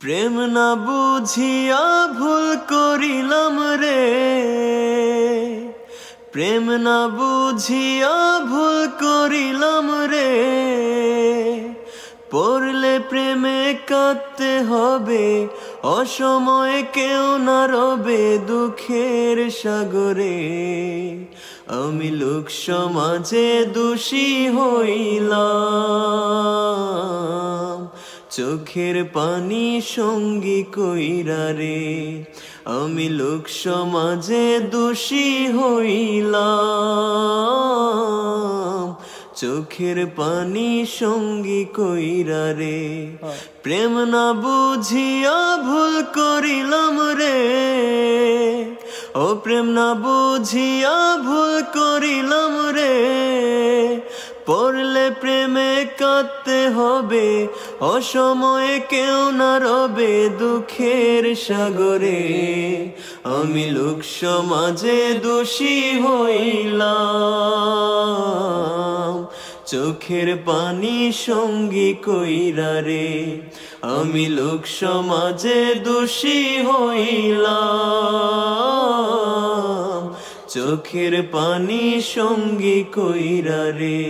প্রেম না বুঝিয়া ভুল করিলাম রে, প্রেম না বুঝিয়া ভুল করিলাম রে। পড়লে প্রেমে কাঁদতে হবে, অসময়ে কেউ না রবে দুঃখের সাগরে। আমি লোক সমাজে দোষী হইলাম, চোখের পানি সঙ্গী কইরা রে। আমি লোক সমাজে দোষী হইলাম, চোখের পানি সঙ্গী কইরা রে। প্রেম না বুঝিয়া ভুল করিলাম রে, ও প্রেম না বুঝিয়া ভুল করিলাম রে। পড়লে প্রেমে কাঁদতে হবে, অসময়ে কেউ না রবে দুঃখের সাগরে। আমি লোক সমাজে দোষী হইলাম, চোখের পানি সঙ্গী কইরা রে। আমি লোক সমাজে দোষী হইলাম, চোখের পানি সঙ্গী কইরা রে।